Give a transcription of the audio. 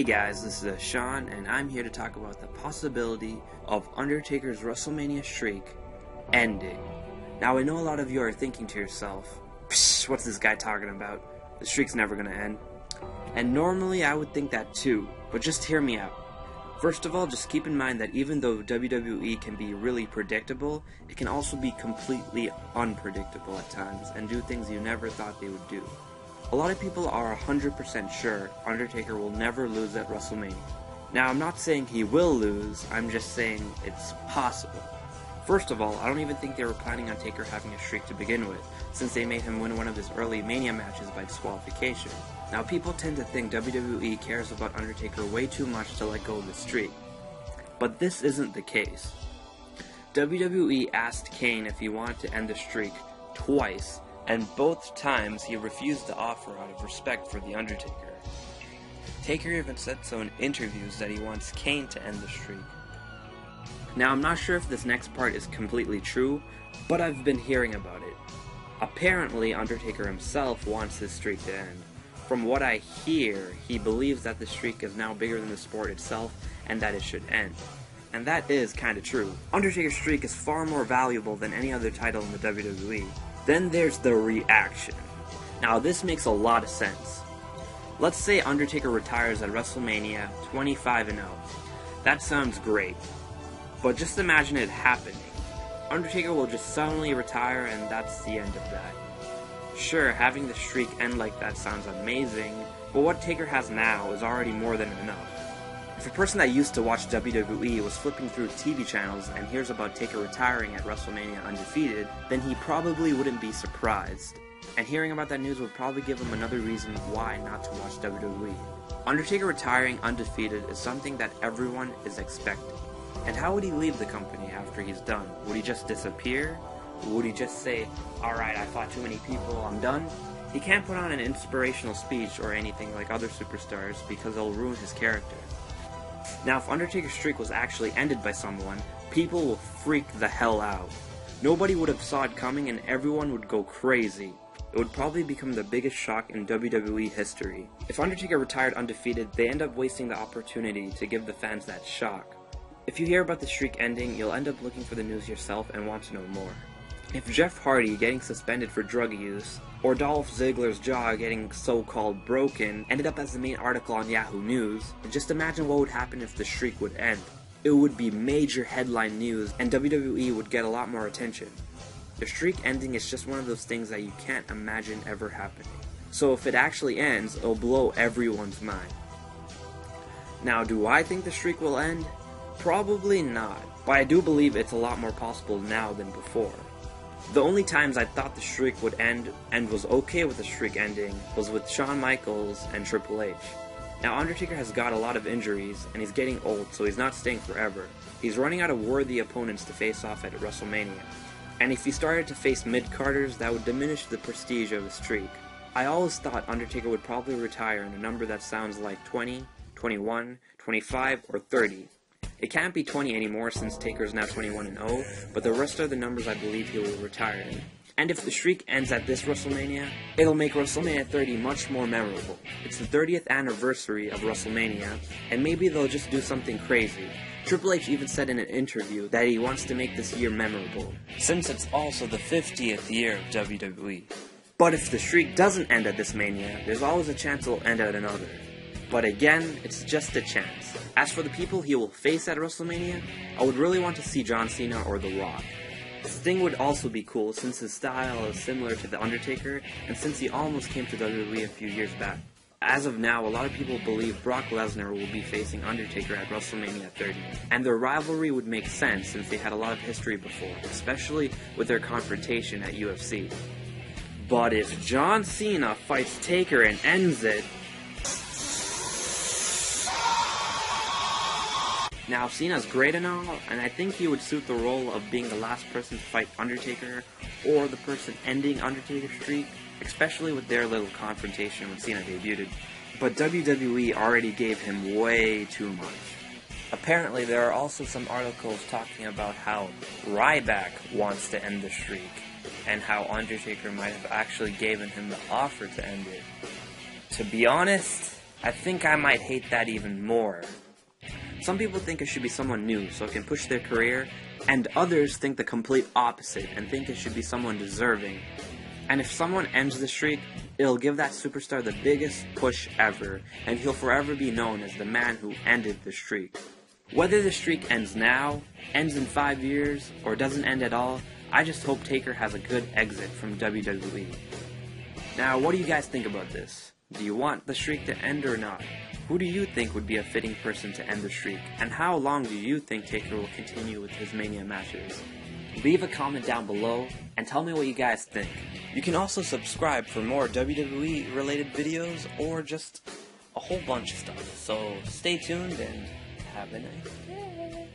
Hey guys, this is Sean, and I'm here to talk about the possibility of Undertaker's WrestleMania streak ending. Now, I know a lot of you are thinking to yourself, psh, what's this guy talking about? The streak's never gonna end. And normally I would think that too, but just hear me out. First of all, just keep in mind that even though WWE can be really predictable, it can also be completely unpredictable at times and do things you never thought they would do. A lot of people are 100% sure Undertaker will never lose at WrestleMania. Now, I'm not saying he will lose, I'm just saying it's possible. First of all, I don't even think they were planning on Taker having a streak to begin with, since they made him win one of his early Mania matches by disqualification. Now, people tend to think WWE cares about Undertaker way too much to let go of the streak. But this isn't the case. WWE asked Kane if he wanted to end the streak twice, and both times he refused the offer out of respect for The Undertaker. Taker even said so in interviews that he wants Kane to end the streak. Now, I'm not sure if this next part is completely true, but I've been hearing about it. Apparently, Undertaker himself wants his streak to end. From what I hear, he believes that the streak is now bigger than the sport itself and that it should end. And that is kinda true. Undertaker's streak is far more valuable than any other title in the WWE. Then there's the reaction. Now, this makes a lot of sense. Let's say Undertaker retires at WrestleMania 25-0. That sounds great. But just imagine it happening. Undertaker will just suddenly retire and that's the end of that. Sure, having the streak end like that sounds amazing, but what Taker has now is already more than enough. If a person that used to watch WWE was flipping through TV channels and hears about Taker retiring at WrestleMania undefeated, then he probably wouldn't be surprised. And hearing about that news would probably give him another reason why not to watch WWE. Undertaker retiring undefeated is something that everyone is expecting. And how would he leave the company after he's done? Would he just disappear? Would he just say, alright, I fought too many people, I'm done? He can't put on an inspirational speech or anything like other superstars because it'll ruin his character. Now, if Undertaker's streak was actually ended by someone, people will freak the hell out. Nobody would have saw it coming and everyone would go crazy. It would probably become the biggest shock in WWE history. If Undertaker retired undefeated, they end up wasting the opportunity to give the fans that shock. If you hear about the streak ending, you'll end up looking for the news yourself and want to know more. If Jeff Hardy getting suspended for drug use, or Dolph Ziggler's jaw getting so-called broken ended up as the main article on Yahoo News, just imagine what would happen if the streak would end. It would be major headline news and WWE would get a lot more attention. The streak ending is just one of those things that you can't imagine ever happening. So if it actually ends, it'll blow everyone's mind. Now, do I think the streak will end? Probably not, but I do believe it's a lot more possible now than before. The only times I thought the streak would end and was okay with the streak ending was with Shawn Michaels and Triple H. Now, Undertaker has got a lot of injuries and he's getting old, so he's not staying forever. He's running out of worthy opponents to face off at WrestleMania. And if he started to face mid-carders, that would diminish the prestige of the streak. I always thought Undertaker would probably retire in a number that sounds like 20, 21, 25, or 30. It can't be 20 anymore since Taker is now 21-0, but the rest are the numbers I believe he will retire in. And if the streak ends at this WrestleMania, it'll make WrestleMania 30 much more memorable. It's the 30th anniversary of WrestleMania, and maybe they'll just do something crazy. Triple H even said in an interview that he wants to make this year memorable, since it's also the 50th year of WWE. But if the streak doesn't end at this Mania, there's always a chance it'll end at another. But again, it's just a chance. As for the people he will face at WrestleMania, I would really want to see John Cena or The Rock. Sting would also be cool since his style is similar to The Undertaker and since he almost came to WWE a few years back. As of now, a lot of people believe Brock Lesnar will be facing Undertaker at WrestleMania 30. And their rivalry would make sense since they had a lot of history before, especially with their confrontation at UFC. But if John Cena fights Taker and ends it, now, Cena's great and all, and I think he would suit the role of being the last person to fight Undertaker, or the person ending Undertaker's streak, especially with their little confrontation when Cena debuted. But WWE already gave him way too much. Apparently, there are also some articles talking about how Ryback wants to end the streak, and how Undertaker might have actually given him the offer to end it. To be honest, I think I might hate that even more. Some people think it should be someone new so it can push their career, and others think the complete opposite and think it should be someone deserving. And if someone ends the streak, it'll give that superstar the biggest push ever, and he'll forever be known as the man who ended the streak. Whether the streak ends now, ends in 5 years, or doesn't end at all, I just hope Taker has a good exit from WWE. Now, what do you guys think about this? Do you want the streak to end or not? Who do you think would be a fitting person to end the streak? And how long do you think Taker will continue with his Mania matches? Leave a comment down below and tell me what you guys think. You can also subscribe for more WWE related videos or just a whole bunch of stuff. So stay tuned and have a nice day.